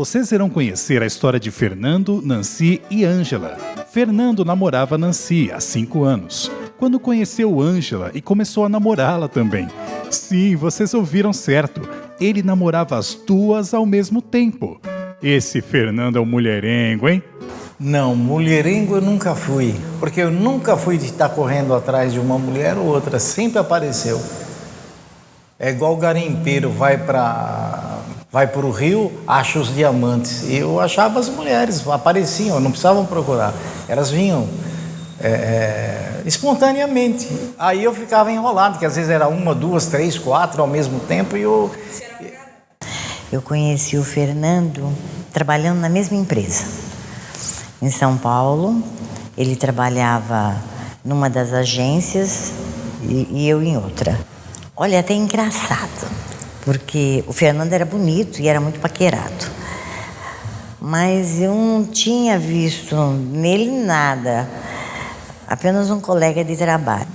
vocês irão conhecer a história de Fernando, Nancy e Ângela. Fernando namorava Nancy há 5 anos, quando conheceu Ângela e começou a namorá-la também. Sim, vocês ouviram certo, ele namorava as duas ao mesmo tempo. Esse Fernando é um mulherengo, hein? Não, mulherengo eu nunca fui, porque eu nunca fui de estar correndo atrás de uma mulher ou outra, sempre apareceu. É igual o garimpeiro, vai para o rio, acha os diamantes. E eu achava as mulheres, apareciam, não precisavam procurar. Elas vinham espontaneamente. Aí eu ficava enrolado, que às vezes era 1, 2, 3, 4 ao mesmo tempo. Eu conheci o Fernando trabalhando na mesma empresa. Em São Paulo, ele trabalhava numa das agências e eu em outra. Olha, até engraçado, porque o Fernando era bonito e era muito paquerado. Mas eu não tinha visto nele nada, apenas um colega de trabalho.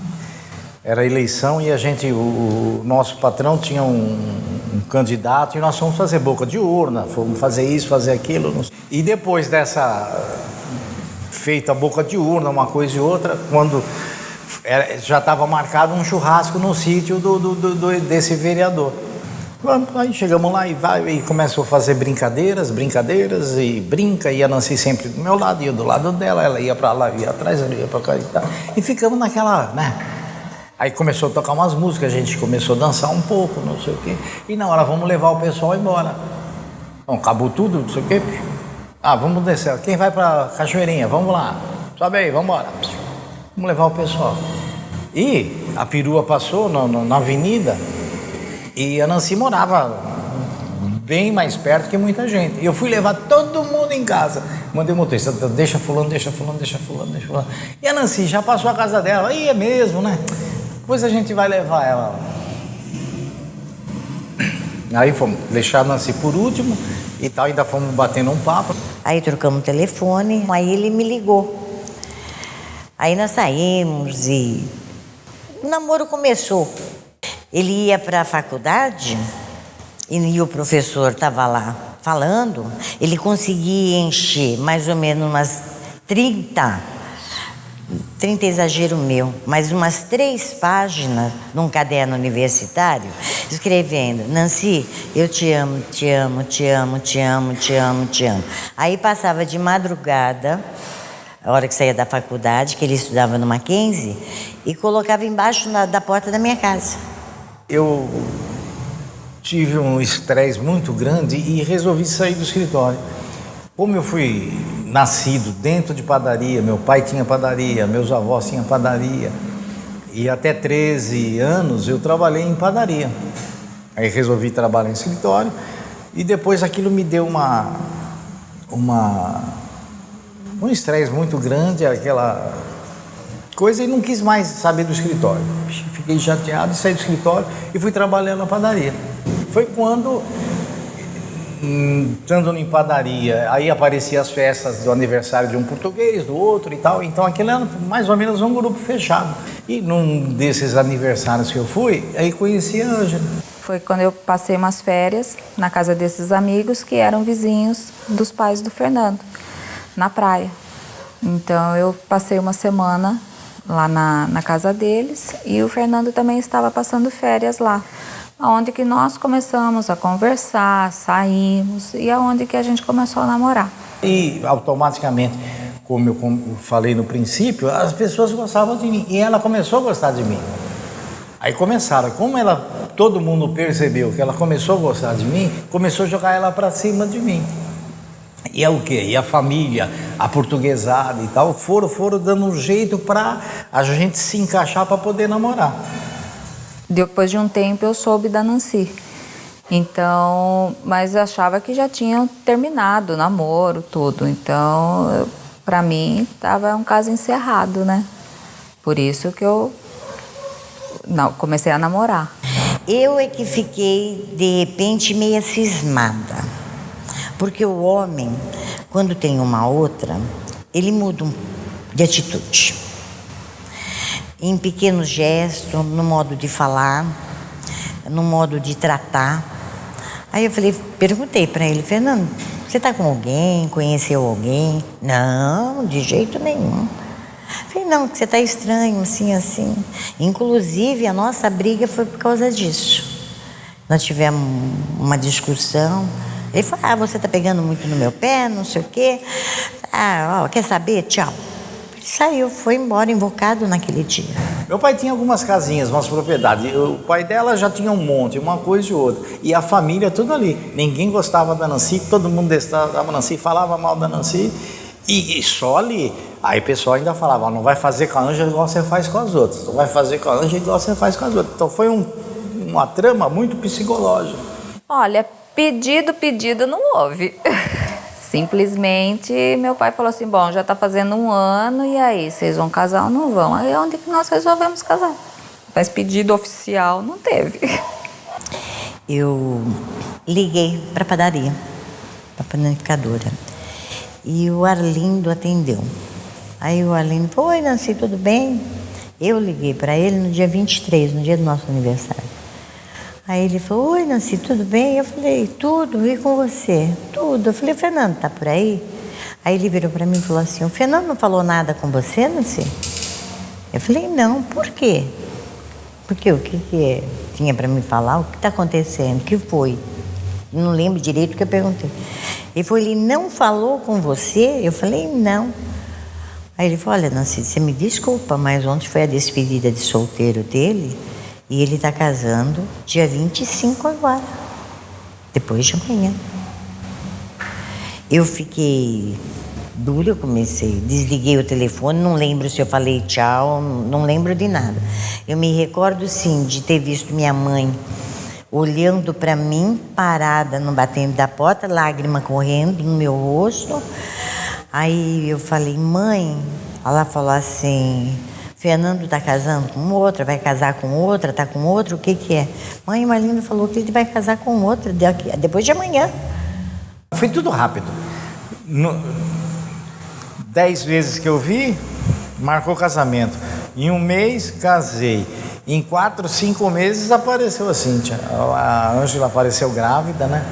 Era eleição e o nosso patrão tinha um candidato e nós fomos fazer boca de urna, fomos fazer isso, fazer aquilo. E depois feita a boca de urna, uma coisa e outra, quando já estava marcado um churrasco no sítio desse vereador. Aí chegamos lá e começou a fazer brincadeiras, e brinca, e a Nancy sempre do meu lado, e eu do lado dela, ela ia para lá, ia atrás, ela ia para cá e tal. E ficamos naquela, né? Aí começou a tocar umas músicas, a gente começou a dançar um pouco, não sei o quê. E na hora, vamos levar o pessoal embora. Bom, acabou tudo, não sei o quê. Vamos descer. Quem vai pra Cachoeirinha? Vamos lá. Sobe aí, vamos embora. Vamos levar o pessoal. E a perua passou na avenida e a Nancy morava bem mais perto que muita gente. E eu fui levar todo mundo em casa. Mandei o motorista, deixa fulano. E a Nancy já passou a casa dela. Aí é mesmo, né? Depois a gente vai levar ela. Aí fomos deixar a Nancy por último e tal, ainda fomos batendo um papo. Aí trocamos o telefone, aí ele me ligou. Aí nós saímos e o namoro começou. Ele ia para a faculdade e o professor estava lá falando, ele conseguia encher mais ou menos umas 30 é exagero meu, mas umas 3 páginas num caderno universitário, escrevendo: Nancy, eu te amo, te amo, te amo, te amo, te amo, te amo. Aí passava de madrugada, a hora que saía da faculdade, que ele estudava no Mackenzie, e colocava embaixo da porta da minha casa. Eu tive um estresse muito grande e resolvi sair do escritório. Como eu fui nascido dentro de padaria, meu pai tinha padaria, meus avós tinham padaria, e até 13 anos eu trabalhei em padaria. Aí resolvi trabalhar em escritório e depois aquilo me deu um estresse muito grande, aquela coisa, e não quis mais saber do escritório. Fiquei chateado e saí do escritório e fui trabalhar na padaria. Foi quando, estando em padaria, aí apareciam as festas do aniversário de um português, do outro e tal. Então aquilo era mais ou menos um grupo fechado. E num desses aniversários que eu fui, aí conheci a Ângela. Foi quando eu passei umas férias na casa desses amigos que eram vizinhos dos pais do Fernando, na praia. Então eu passei uma semana lá na casa deles e o Fernando também estava passando férias lá. Onde que nós começamos a conversar, saímos e aonde que a gente começou a namorar. E automaticamente, como eu falei no princípio, as pessoas gostavam de mim e ela começou a gostar de mim. Aí começaram, como todo mundo percebeu que ela começou a gostar de mim, começou a jogar ela para cima de mim. E é o quê? E a família, a portuguesada e tal, foram dando um jeito para a gente se encaixar para poder namorar. Depois de um tempo eu soube da Nancy. Então, mas eu achava que já tinham terminado o namoro, tudo. Então, para mim, estava um caso encerrado, né? Por isso que eu comecei a namorar. Eu é que fiquei, de repente, meio cismada. Porque o homem, quando tem uma outra, ele muda de atitude. Em pequenos gestos, no modo de falar, no modo de tratar. Aí eu perguntei para ele, Fernando, você tá com alguém? Conheceu alguém? Não, de jeito nenhum. Falei, não, que você tá estranho, assim, assim. Inclusive, a nossa briga foi por causa disso. Nós tivemos uma discussão. Ele falou, você tá pegando muito no meu pé, não sei o quê. Quer saber? Tchau. Ele saiu, foi embora, invocado naquele dia. Meu pai tinha algumas casinhas, umas propriedades. O pai dela já tinha um monte, uma coisa e outra. E a família tudo ali. Ninguém gostava da Nancy, todo mundo detestava a Nancy, falava mal da Nancy. E só ali. Aí o pessoal ainda falava, não vai fazer com a Ângela igual você faz com as outras. Não vai fazer com a Ângela igual você faz com as outras. Então foi uma trama muito psicológica. Olha, pedido não houve. Simplesmente meu pai falou assim, bom, já tá fazendo 1 ano, e aí, vocês vão casar ou não vão? Aí onde que nós resolvemos casar? Mas pedido oficial não teve. Eu liguei para a padaria, para a panificadora, e o Arlindo atendeu. Aí o Arlindo falou, oi Nancy, tudo bem? Eu liguei para ele no dia 23, no dia do nosso aniversário. Aí ele falou, oi Nancy, tudo bem? Eu falei, tudo, e com você? Tudo. Eu falei, Fernando, tá por aí? Aí ele virou para mim e falou assim, o Fernando não falou nada com você, Nancy? Eu falei, não, por quê? Porque o que tinha para me falar? O que está acontecendo? O que foi? Não lembro direito o que eu perguntei. Ele falou, ele não falou com você? Eu falei, não. Aí ele falou, olha Nancy, você me desculpa, mas ontem foi a despedida de solteiro dele e ele está casando dia 25 agora, depois de amanhã. Eu fiquei dura, eu desliguei o telefone, não lembro se eu falei tchau, não lembro de nada. Eu me recordo sim de ter visto minha mãe olhando para mim, parada no batente da porta, lágrima correndo no meu rosto. Aí eu falei, mãe, ela falou assim, Fernando tá casando com outra, vai casar com outra, tá com outra, o que que é? Mãe, Marlene falou que ele vai casar com outra depois de amanhã. Foi tudo rápido. 10 vezes que eu vi, marcou casamento. Em 1 mês, casei. Em 4, 5 meses, apareceu a Cíntia. A Ângela apareceu grávida, né?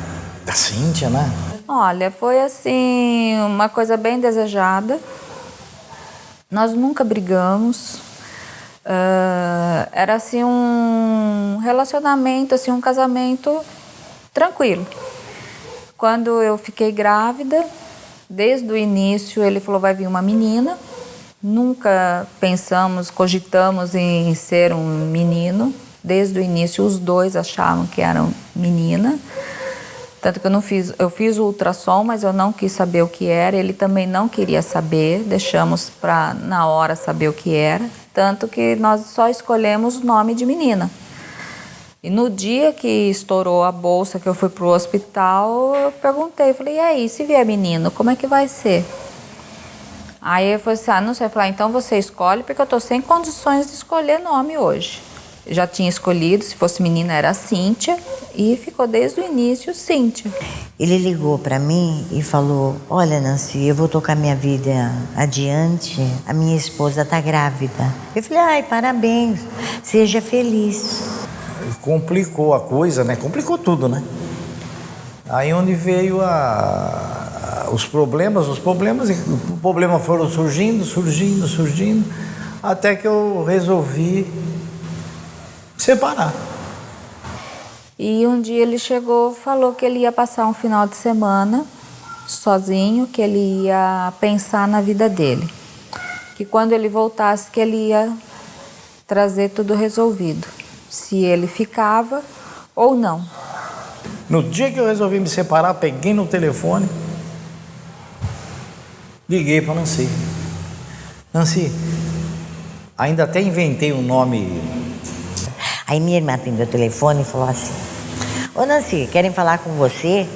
Da Cíntia, né? Olha, foi assim, uma coisa bem desejada. Nós nunca brigamos. Era assim um relacionamento, assim, um casamento tranquilo. Quando eu fiquei grávida, desde o início ele falou, vai vir uma menina. Nunca cogitamos em ser um menino. Desde o início os dois achavam que eram menina. Tanto que eu fiz o ultrassom, mas eu não quis saber o que era. Ele também não queria saber, deixamos para na hora saber o que era. Tanto que nós só escolhemos o nome de menina. E no dia que estourou a bolsa, que eu fui pro hospital, eu perguntei, falei, e aí, se vier menino, como é que vai ser? Aí eu falei assim, não sei, eu falei, então você escolhe, porque eu tô sem condições de escolher nome hoje. Eu já tinha escolhido, se fosse menina era Cíntia, e ficou desde o início Cíntia. Ele ligou para mim e falou, olha Nancy, eu vou tocar minha vida adiante, a minha esposa tá grávida. Eu falei, ai, parabéns, seja feliz. Complicou a coisa, né? Complicou tudo, né? Aí onde veio os problemas foram surgindo, até que eu resolvi separar. E um dia ele chegou, falou que ele ia passar um final de semana sozinho, que ele ia pensar na vida dele. Que quando ele voltasse, que ele ia trazer tudo resolvido. Se ele ficava ou não. No dia que eu resolvi me separar, peguei no telefone, liguei para Nancy. Nancy, ainda até inventei um nome. Aí minha irmã atendeu o telefone e falou assim, ô Nancy, querem falar com você,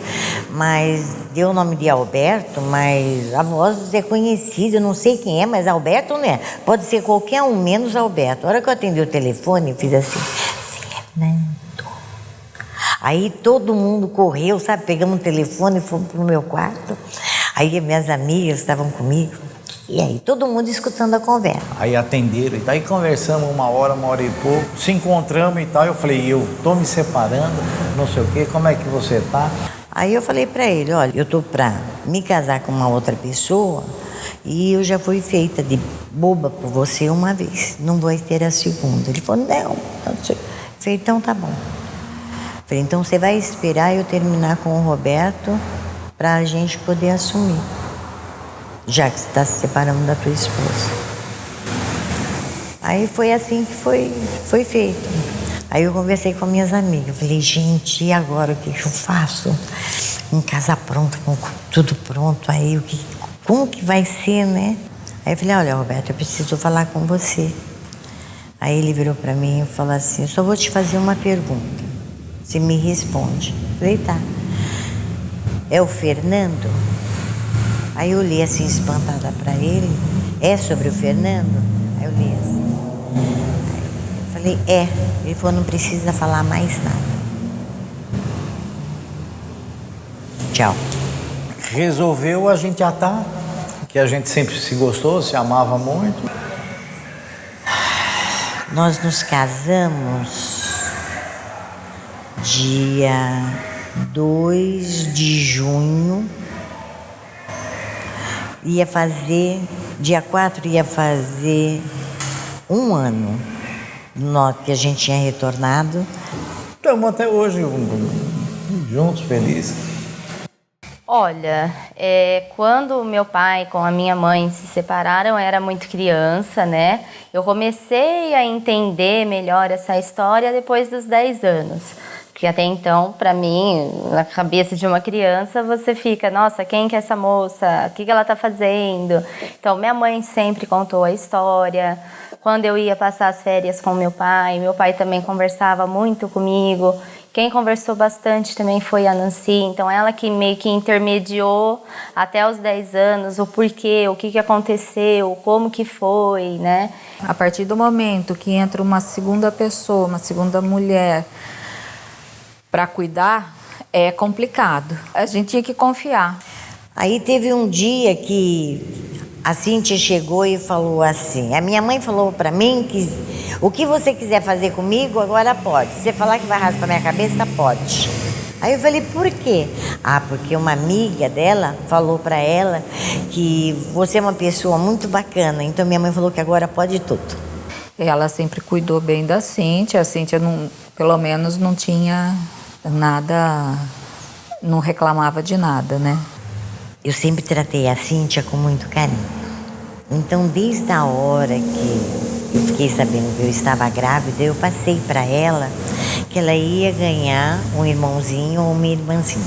mas deu o nome de Alberto, mas a voz é conhecida, eu não sei quem é, mas Alberto não é. Pode ser qualquer um, menos Alberto. A hora que eu atendi o telefone, eu fiz assim, Fernando. Aí todo mundo correu, sabe, pegamos o telefone e fomos pro meu quarto. Aí minhas amigas estavam comigo, E aí todo mundo escutando a conversa. Aí atenderam e daí conversamos uma hora e pouco, se encontramos e tal. Eu falei, eu tô me separando, não sei o quê, como é que você tá? Aí eu falei pra ele, olha, eu tô pra me casar com uma outra pessoa e eu já fui feita de boba por você uma vez, não vou ter a segunda. Ele falou, não sei. Eu falei, então tá bom. Eu falei, então você vai esperar eu terminar com o Roberto pra gente poder assumir, já que você está se separando da tua esposa. Aí foi assim que foi feito. Aí eu conversei com minhas amigas, falei, gente, e agora o que eu faço? Em casa pronta, com tudo pronto, aí como que vai ser, né? Aí eu falei, olha, Roberto, eu preciso falar com você. Aí ele virou para mim e falou assim, eu só vou te fazer uma pergunta, você me responde. Eu falei, tá. É o Fernando? Aí eu olhei assim, espantada para ele. É sobre o Fernando? Aí eu olhei assim. Aí eu falei, é. Ele falou, não precisa falar mais nada. Tchau. Resolveu a gente atar, que a gente sempre se gostou, se amava muito. Nós nos casamos dia 2 de junho. Dia 4 ia fazer 1 ano que a gente tinha retornado. Estamos até hoje juntos, felizes. Olha, quando meu pai com a minha mãe se separaram, eu era muito criança, né? Eu comecei a entender melhor essa história depois dos 10 anos. Porque até então, para mim, na cabeça de uma criança, você fica, nossa, quem que é essa moça? O que ela tá fazendo? Então, minha mãe sempre contou a história. Quando eu ia passar as férias com meu pai também conversava muito comigo. Quem conversou bastante também foi a Nancy, então ela que meio que intermediou até os 10 anos o porquê, o que aconteceu, como que foi, né? A partir do momento que entra uma segunda pessoa, uma segunda mulher para cuidar, é complicado. A gente tinha que confiar. Aí teve um dia que a Cíntia chegou e falou assim, a minha mãe falou para mim que o que você quiser fazer comigo, agora pode. Se você falar que vai raspar minha cabeça, pode. Aí eu falei, por quê? Ah, porque uma amiga dela falou para ela que você é uma pessoa muito bacana, então minha mãe falou que agora pode tudo. Ela sempre cuidou bem da Cíntia, a Cíntia não, pelo menos não tinha nada, não reclamava de nada, né? Eu sempre tratei a Cíntia com muito carinho. Então, desde a hora que eu fiquei sabendo que eu estava grávida, eu passei para ela que ela ia ganhar um irmãozinho ou uma irmãzinha.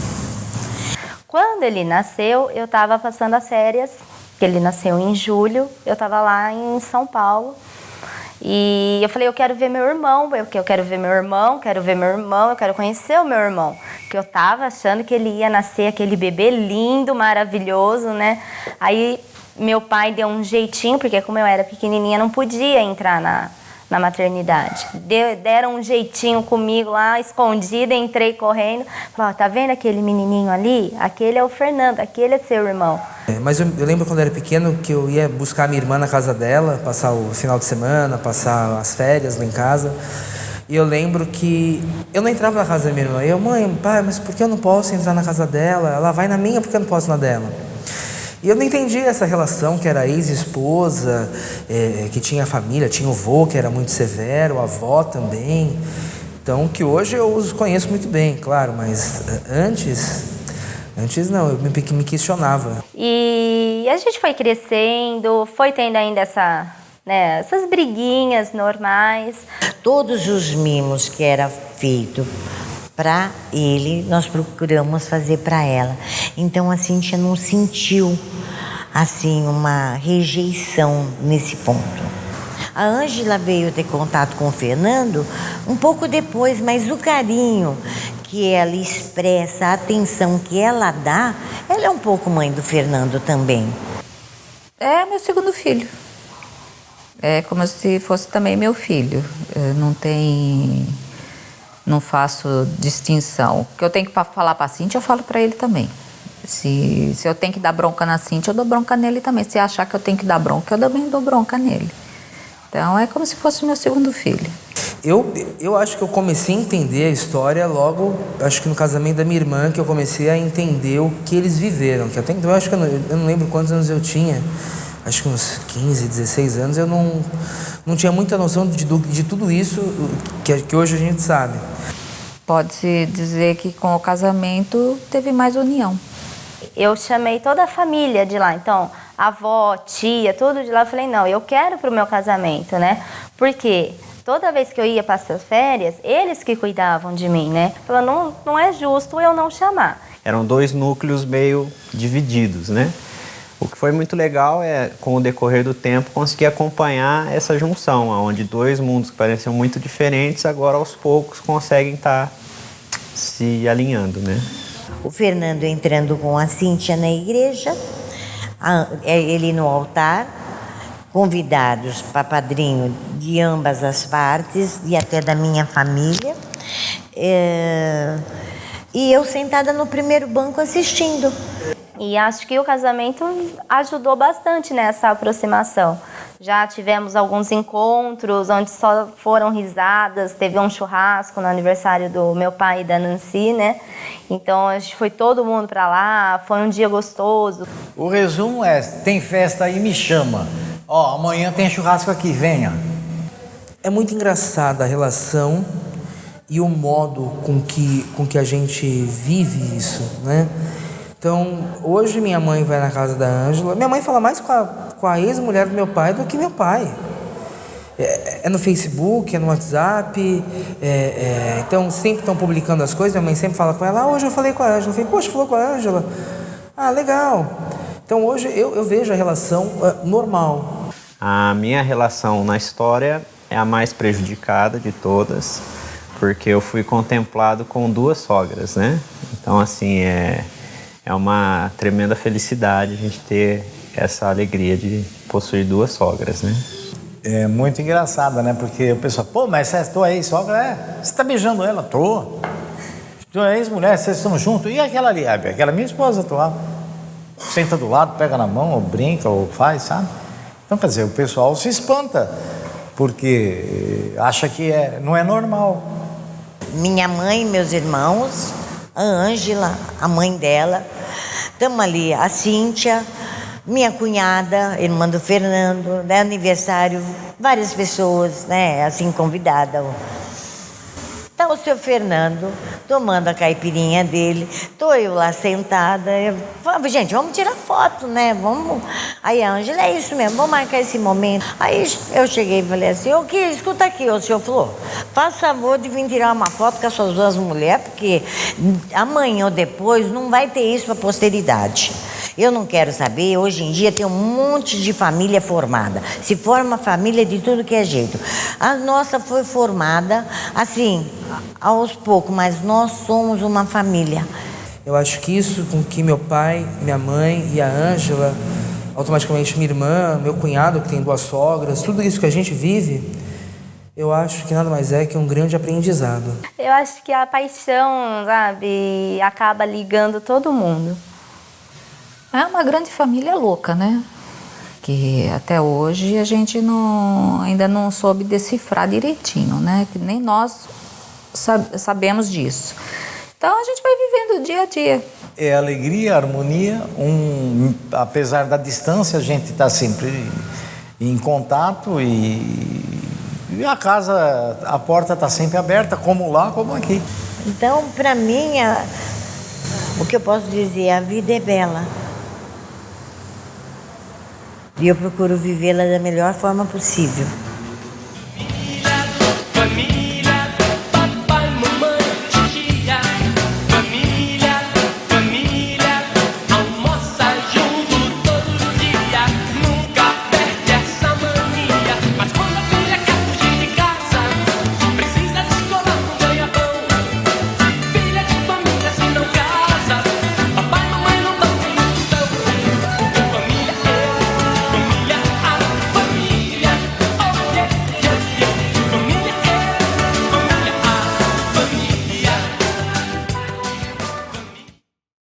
Quando ele nasceu, eu estava passando as férias, que ele nasceu em julho, eu estava lá em São Paulo. E eu falei, eu quero ver meu irmão, eu quero ver meu irmão, eu quero conhecer o meu irmão. Porque eu tava achando que ele ia nascer aquele bebê lindo, maravilhoso, né? Aí meu pai deu um jeitinho, porque como eu era pequenininha, não podia entrar na maternidade. Deram um jeitinho comigo lá, escondida, entrei correndo. Falei, tá vendo aquele menininho ali? Aquele é o Fernando, aquele é seu irmão. Mas eu lembro quando eu era pequeno que eu ia buscar minha irmã na casa dela, passar o final de semana, passar as férias lá em casa. E eu lembro que eu não entrava na casa da minha irmã. Eu, mãe, pai, mas por que eu não posso entrar na casa dela? Ela vai na minha, por que eu não posso na dela? E eu não entendi essa relação que era ex-esposa, que tinha família, tinha o vô que era muito severo, a avó também. Então, que hoje eu os conheço muito bem, claro, mas antes não, eu me questionava. E a gente foi crescendo, foi tendo ainda essas briguinhas normais. Todos os mimos que era feito para ele, nós procuramos fazer para ela. Então a Cíntia não sentiu assim uma rejeição nesse ponto. A Ângela veio ter contato com o Fernando um pouco depois, mas o carinho que ela expressa, a atenção que ela dá, ela é um pouco mãe do Fernando também. É meu segundo filho. É como se fosse também meu filho. Não faço distinção. O que eu tenho que falar para a Cíntia, eu falo para ele também. Se eu tenho que dar bronca na Cíntia, eu dou bronca nele também. Se achar que eu tenho que dar bronca, eu também dou bronca nele. Então é como se fosse o meu segundo filho. Eu acho que eu comecei a entender a história logo, acho que no casamento da minha irmã, que eu comecei a entender o que eles viveram. Que até então, eu acho que eu não lembro quantos anos eu tinha, acho que uns 15, 16 anos, eu não tinha muita noção de tudo isso que hoje a gente sabe. Pode-se dizer que com o casamento teve mais união. Eu chamei toda a família de lá, então, avó, tia, tudo de lá. Eu falei, não, eu quero pro meu casamento, né? Porque toda vez que eu ia passar férias, eles que cuidavam de mim, né? Falando, não é justo eu não chamar. Eram 2 núcleos meio divididos, né? O que foi muito legal é, com o decorrer do tempo, conseguir acompanhar essa junção, onde 2 mundos que pareciam muito diferentes, agora aos poucos conseguem estar se alinhando, né? O Fernando entrando com a Cíntia na igreja, ele no altar, convidados para padrinho de ambas as partes e até da minha família. E eu sentada no primeiro banco assistindo. E acho que o casamento ajudou bastante nessa aproximação. Já tivemos alguns encontros onde só foram risadas, teve um churrasco no aniversário do meu pai e da Nancy, né? Então a gente foi todo mundo para lá, foi um dia gostoso. O resumo é, tem festa aí, me chama. Ó, amanhã tem churrasco aqui, venha. É muito engraçada a relação e o modo com que a gente vive isso, né? Então, hoje minha mãe vai na casa da Ângela. Minha mãe fala mais com a ex-mulher do meu pai do que meu pai. É no Facebook, é no WhatsApp. Então, sempre estão publicando as coisas. Minha mãe sempre fala com ela. Hoje eu falei com a Ângela. Eu falei, poxa, falou com a Ângela? Ah, legal. Então, hoje eu vejo a relação normal. A minha relação na história é a mais prejudicada de todas, porque eu fui contemplado com 2 sogras, né? Então, assim, é uma tremenda felicidade a gente ter essa alegria de possuir 2 sogras, né? É muito engraçado, né? Porque o pessoal, pô, mas você tua ex-sogra, você tá beijando ela? Tô. Tua ex-mulher, vocês estão juntos? E aquela ali? Aquela minha esposa atual. Senta do lado, pega na mão, ou brinca, ou faz, sabe? Então, quer dizer, o pessoal se espanta, porque acha que não é normal. Minha mãe e meus irmãos, a Ângela, a mãe dela, estamos ali, a Cíntia, minha cunhada, irmã do Fernando, né, aniversário, várias pessoas, né, assim, convidadas. Tá o seu Fernando tomando a caipirinha dele, tô eu lá sentada, gente, vamos tirar foto, né, vamos. Aí a Ângela, é isso mesmo, vamos marcar esse momento. Aí eu cheguei e falei assim, escuta aqui, o senhor falou, faz favor de vir tirar uma foto com as suas 2 mulheres, porque amanhã ou depois não vai ter isso para a posteridade. Eu não quero saber, hoje em dia tem um monte de família formada, se forma família de tudo que é jeito. A nossa foi formada, assim, aos poucos, mas nós somos uma família. Eu acho que isso com que meu pai, minha mãe e a Ângela, automaticamente minha irmã, meu cunhado que tem 2 sogras, tudo isso que a gente vive, eu acho que nada mais é que um grande aprendizado. Eu acho que a paixão, sabe, acaba ligando todo mundo. É uma grande família louca, né? Que até hoje a gente ainda não soube decifrar direitinho, né? Que nem nós sabemos disso. Então a gente vai vivendo dia a dia. É alegria, harmonia, apesar da distância, a gente está sempre em contato e a casa, a porta está sempre aberta, como lá, como aqui. Então, para mim, o que eu posso dizer, a vida é bela. E eu procuro vivê-la da melhor forma possível.